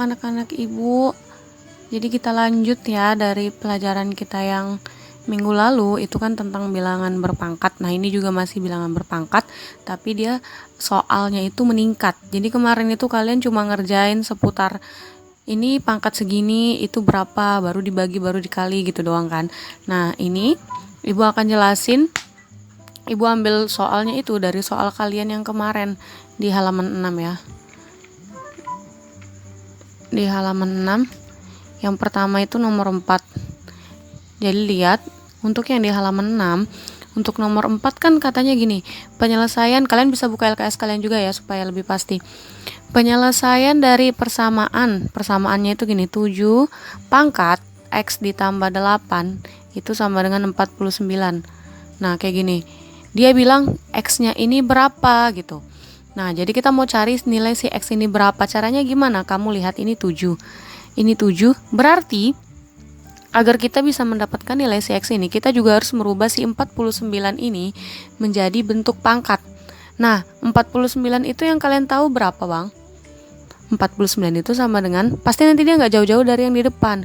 anak-anak ibu. Jadi kita lanjut ya dari pelajaran kita yang minggu lalu, itu kan tentang bilangan berpangkat. Nah ini juga masih bilangan berpangkat, tapi dia soalnya itu meningkat. Jadi kemarin itu kalian cuma ngerjain seputar ini pangkat segini itu berapa, baru dibagi baru dikali gitu doang kan. Nah ini ibu akan jelasin. Ibu ambil soalnya itu dari soal kalian yang kemarin di halaman 6 ya. Di halaman 6 yang pertama itu nomor 4. Jadi lihat untuk yang di halaman 6, untuk nomor 4 kan katanya gini, penyelesaian, kalian bisa buka LKS kalian juga ya supaya lebih pasti. Penyelesaian dari persamaannya itu gini, 7 pangkat X ditambah 8 itu sama dengan 49. Nah kayak gini, dia bilang X-nya ini berapa gitu. Nah jadi kita mau cari nilai si X ini berapa. Caranya gimana? Kamu lihat ini 7. Ini 7, berarti agar kita bisa mendapatkan nilai si X ini, kita juga harus merubah si 49 ini menjadi bentuk pangkat. Nah 49 itu yang kalian tahu berapa bang? 49 itu sama dengan, pasti nanti dia gak jauh-jauh dari yang di depan.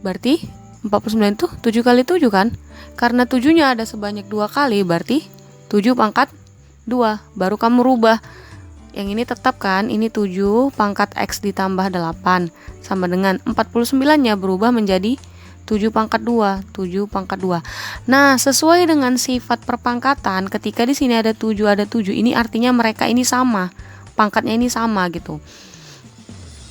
Berarti 49 itu 7 kali 7 kan? Karena 7-nya ada sebanyak 2 kali, berarti 7 pangkat 2. Baru kamu rubah. Yang ini tetap kan, ini 7 pangkat X ditambah 8 sama dengan 49-nya berubah menjadi 7 pangkat 2, 7 pangkat 2. Nah, sesuai dengan sifat perpangkatan, ketika di sini ada 7, ini artinya mereka ini sama. Pangkatnya ini sama gitu.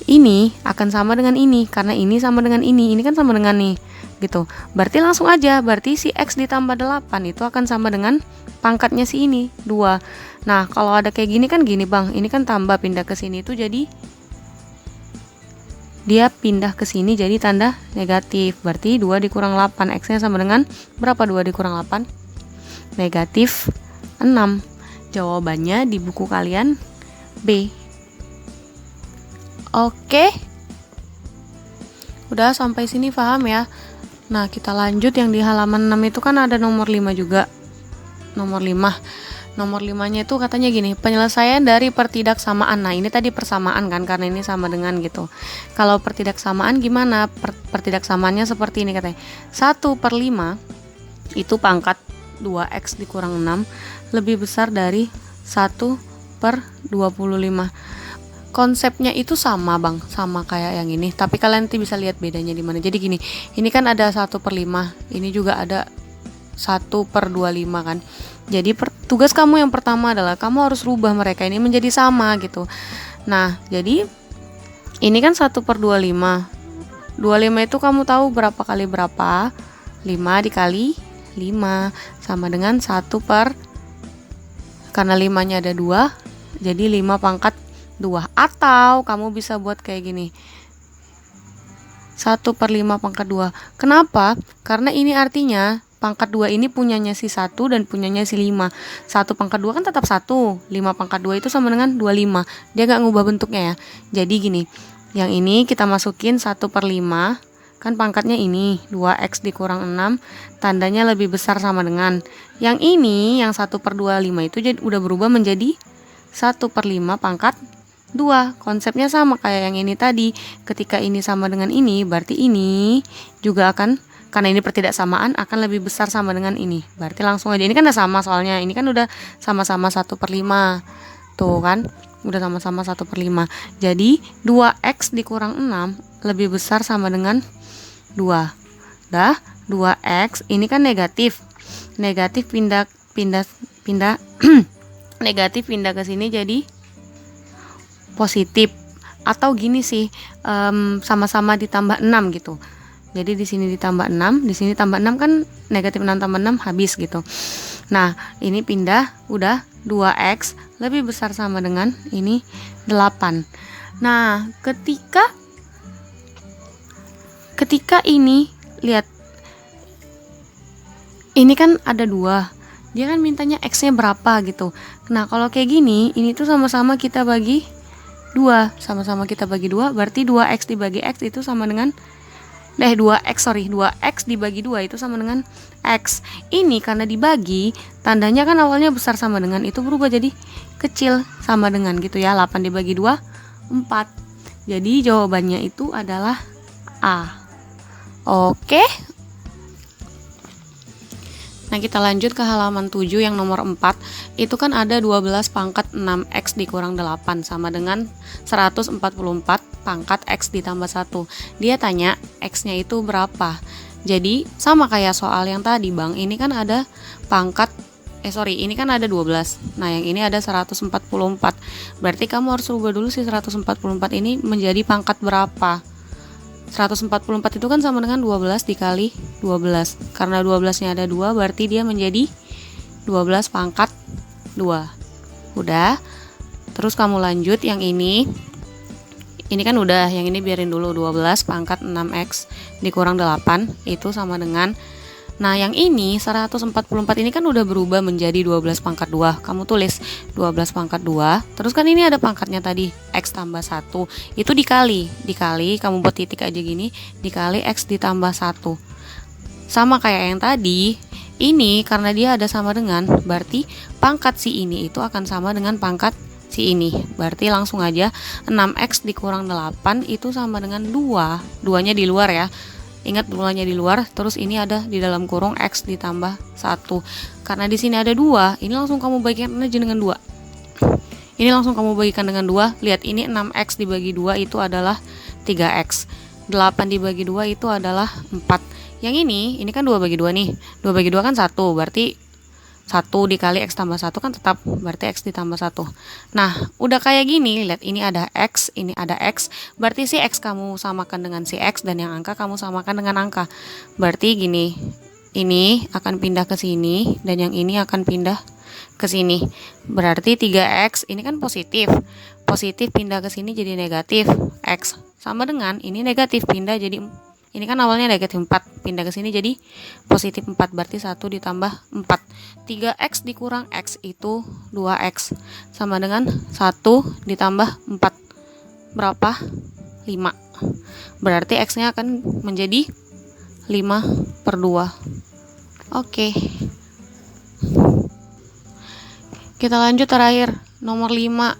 Ini akan sama dengan ini, karena ini sama dengan ini kan sama dengan nih gitu. Berarti langsung aja, berarti si X ditambah 8 itu akan sama dengan pangkatnya si ini, 2. Nah, kalau ada kayak gini kan gini bang, ini kan tambah pindah ke sini itu jadi dia pindah ke sini jadi tanda negatif. Berarti 2 dikurang 8, X-nya sama dengan berapa 2 dikurang 8? Negatif 6. Jawabannya di buku kalian B. Oke. Udah sampai sini paham ya? Nah, kita lanjut yang di halaman 6 itu kan ada nomor 5 juga. Nomor 5-nya itu katanya gini, penyelesaian dari pertidaksamaan. Nah, ini tadi persamaan kan, karena ini sama dengan gitu. Kalau pertidaksamaan gimana? Pertidaksamaannya seperti ini katanya. 1/5 itu pangkat 2X dikurang 6 lebih besar dari 1/25. Konsepnya itu sama bang, sama kayak yang ini, tapi kalian nanti bisa lihat bedanya di mana. Jadi gini, ini kan ada 1/5, ini juga ada 1/25 kan. Jadi tugas kamu yang pertama adalah kamu harus rubah mereka ini menjadi sama gitu. Nah jadi ini kan 1/25. 25 itu kamu tahu berapa kali berapa? 5 dikali 5 sama dengan 1 per, karena 5-nya ada 2, jadi 5 pangkat 2. Atau kamu bisa buat kayak gini, 1/5 pangkat 2. Kenapa? Karena ini artinya pangkat 2 ini punyanya si 1 dan punyanya si 5. 1 pangkat 2 kan tetap 1. 5 pangkat 2 itu sama dengan 25. Dia gak ngubah bentuknya ya. Jadi gini, yang ini kita masukin 1/5. Kan pangkatnya ini 2X dikurang 6, tandanya lebih besar sama dengan. Yang ini yang 1/25 itu udah berubah menjadi 1/5 pangkat 2. Konsepnya sama kayak yang ini tadi. Ketika ini sama dengan ini, berarti ini juga akan, karena ini pertidaksamaan, akan lebih besar sama dengan ini. Berarti langsung aja, ini kan udah sama soalnya. Ini kan udah sama-sama 1/5. Tuh kan, udah sama-sama 1/5. Jadi 2X dikurang 6 lebih besar sama dengan 2. Dah, 2X ini kan negatif. Negatif pindah negatif pindah ke sini jadi positif. Atau gini sih, sama-sama ditambah 6 gitu. Jadi di sini ditambah 6, di sini tambah 6 kan negatif 6 tambah 6 habis gitu. Nah, ini pindah udah 2X lebih besar sama dengan ini 8. Nah, ketika ini lihat, ini kan ada 2. Dia kan mintanya X-nya berapa gitu. Nah, kalau kayak gini, ini tuh sama-sama kita bagi 2. Sama-sama kita bagi 2, berarti 2X dibagi X itu sama dengan 2X dibagi 2 itu sama dengan X. Ini karena dibagi, tandanya kan awalnya besar sama dengan, itu berubah jadi kecil sama dengan gitu ya. 8 dibagi 2, 4. Jadi jawabannya itu adalah A. Oke. Nah, kita lanjut ke halaman 7 yang nomor 4. Itu kan ada 12 pangkat 6x dikurang 8 sama dengan 144 pangkat x ditambah 1. Dia tanya x-nya itu berapa. Jadi sama kayak soal yang tadi, Bang. Ini kan ada ini kan ada 12. Nah, yang ini ada 144. Berarti kamu harus rubah dulu si 144 ini menjadi pangkat berapa. 144 itu kan sama dengan 12 dikali 12. Karena 12-nya ada 2, berarti dia menjadi 12 pangkat 2. Udah. Terus kamu lanjut yang ini. Ini kan udah, yang ini biarin dulu. 12 pangkat 6x dikurang 8 itu sama dengan, nah yang ini 144 ini kan udah berubah menjadi 12 pangkat 2. Kamu tulis 12 pangkat 2. Terus kan ini ada pangkatnya tadi, x tambah 1. Itu dikali, kamu buat titik aja gini, dikali x ditambah 1. Sama kayak yang tadi, ini karena dia ada sama dengan, berarti pangkat si ini itu akan sama dengan pangkat si ini. Berarti langsung aja 6x dikurang 8 itu sama dengan 2. 2-nya di luar ya. Ingat dulunya di luar, terus ini ada di dalam kurung x ditambah 1. Karena di sini ada 2, ini langsung kamu bagikan aja dengan 2. Ini langsung kamu bagikan dengan 2. Lihat, ini 6x dibagi 2 itu adalah 3x. 8 dibagi 2 itu adalah 4. Yang ini kan 2 bagi 2 nih. 2 bagi 2 kan 1, berarti 1 dikali x tambah 1 kan tetap, berarti x ditambah 1. Nah, udah kayak gini, lihat ini ada x, ini ada x, berarti si x kamu samakan dengan si x, dan yang angka kamu samakan dengan angka. Berarti gini, ini akan pindah ke sini, dan yang ini akan pindah ke sini. Berarti 3x, ini kan positif. Positif pindah ke sini jadi negatif. X sama dengan, ini negatif pindah jadi, ini kan awalnya negatif 4, pindah ke sini jadi positif 4, berarti 1 ditambah 4. 3x dikurang x itu 2x, sama dengan 1 ditambah 4. Berapa? 5. Berarti x-nya akan menjadi 5/2. Oke. Kita lanjut terakhir, nomor 5.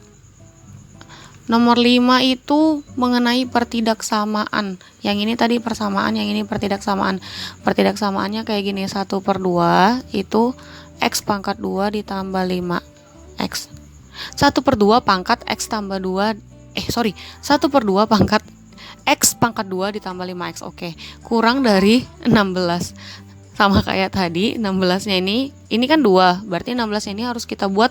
Nomor 5 itu mengenai pertidaksamaan. Yang ini tadi persamaan, yang ini pertidaksamaan. Pertidaksamaannya kayak gini, 1/2 itu x pangkat 2 ditambah 5x. 1/2 pangkat x tambah 2, 1/2 pangkat x pangkat 2 ditambah 5x. Oke, kurang dari 16. Sama kayak tadi, 16-nya ini kan 2, berarti 16 ini harus kita buat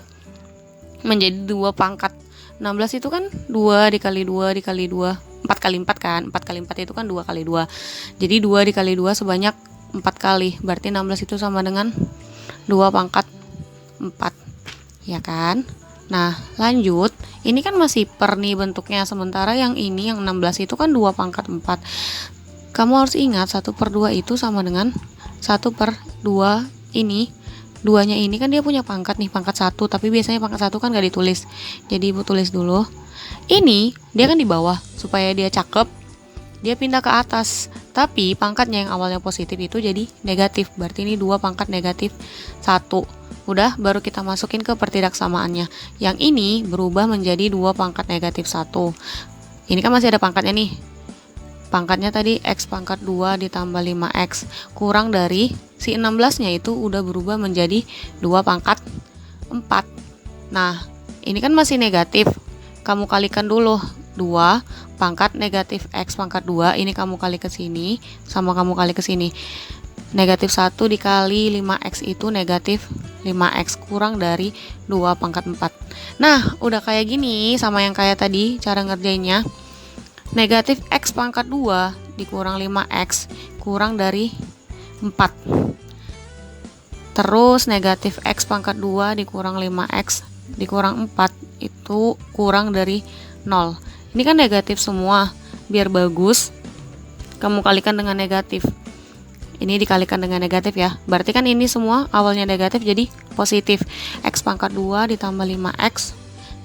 menjadi 2 pangkat. 16 itu kan 2 dikali 2 dikali 2, 4 kali 4 kan, 4 kali 4 itu kan 2 kali 2. Jadi 2 dikali 2 sebanyak 4 kali, berarti 16 itu sama dengan 2 pangkat 4, ya kan? Nah, lanjut, ini kan masih per nih bentuknya, sementara yang ini, yang 16 itu kan 2 pangkat 4. Kamu harus ingat 1/2 itu sama dengan 1/2 ini. 2-nya ini kan dia punya pangkat nih, pangkat 1, tapi biasanya pangkat 1 kan gak ditulis. Jadi Ibu tulis dulu. Ini dia kan di bawah, supaya dia cakep, dia pindah ke atas. Tapi pangkatnya yang awalnya positif itu jadi negatif. Berarti ini 2 pangkat negatif 1. Udah, baru kita masukin ke pertidaksamaannya. Yang ini berubah menjadi 2 pangkat negatif 1. Ini kan masih ada pangkatnya nih. Pangkatnya tadi x pangkat 2 ditambah 5x, kurang dari si 16-nya itu udah berubah menjadi 2 pangkat 4. Nah, ini kan masih negatif. Kamu kalikan dulu 2 pangkat negatif x pangkat 2, ini kamu kali ke sini sama kamu kali ke sini. Negatif 1 dikali 5x itu negatif 5x, kurang dari 2 pangkat 4. Nah, udah kayak gini sama yang kayak tadi cara ngerjainnya. Negatif x pangkat 2 dikurang 5x kurang dari 4. Terus negatif x pangkat 2 dikurang 5x dikurang 4 itu kurang dari 0. Ini kan negatif semua. Biar bagus, kamu kalikan dengan negatif. Ini dikalikan dengan negatif ya. Berarti kan ini semua awalnya negatif jadi positif. X pangkat 2 ditambah 5x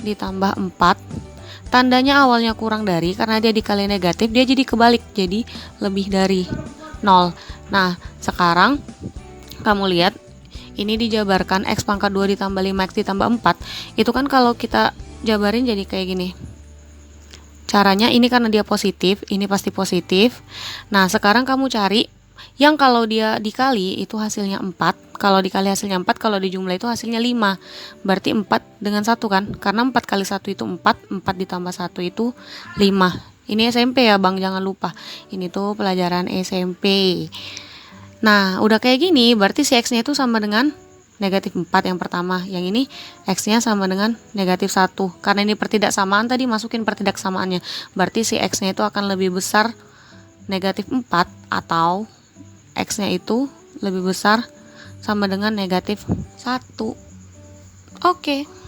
ditambah 4. Tandanya awalnya kurang dari, karena dia dikali negatif, dia jadi kebalik, jadi lebih dari 0. Nah, sekarang kamu lihat, ini dijabarkan x pangkat 2 ditambah 5x ditambah 4. Itu kan kalau kita jabarin jadi kayak gini. Caranya ini karena dia positif, ini pasti positif. Nah, sekarang kamu cari yang kalau dia dikali itu hasilnya 4, kalau dikali hasilnya 4, kalau dijumlah itu hasilnya 5. Berarti 4 dengan 1 kan? Karena 4 kali 1 itu 4, 4 ditambah 1 itu 5. Ini SMP ya Bang, jangan lupa. Ini tuh pelajaran SMP. Nah, udah kayak gini, berarti si X-nya itu sama dengan negatif 4 yang pertama. Yang ini X-nya sama dengan negatif 1. Karena ini pertidaksamaan tadi, masukin pertidaksamaannya. Berarti si X-nya itu akan lebih besar negatif 4 atau X-nya itu lebih besar sama dengan negatif 1. Oke.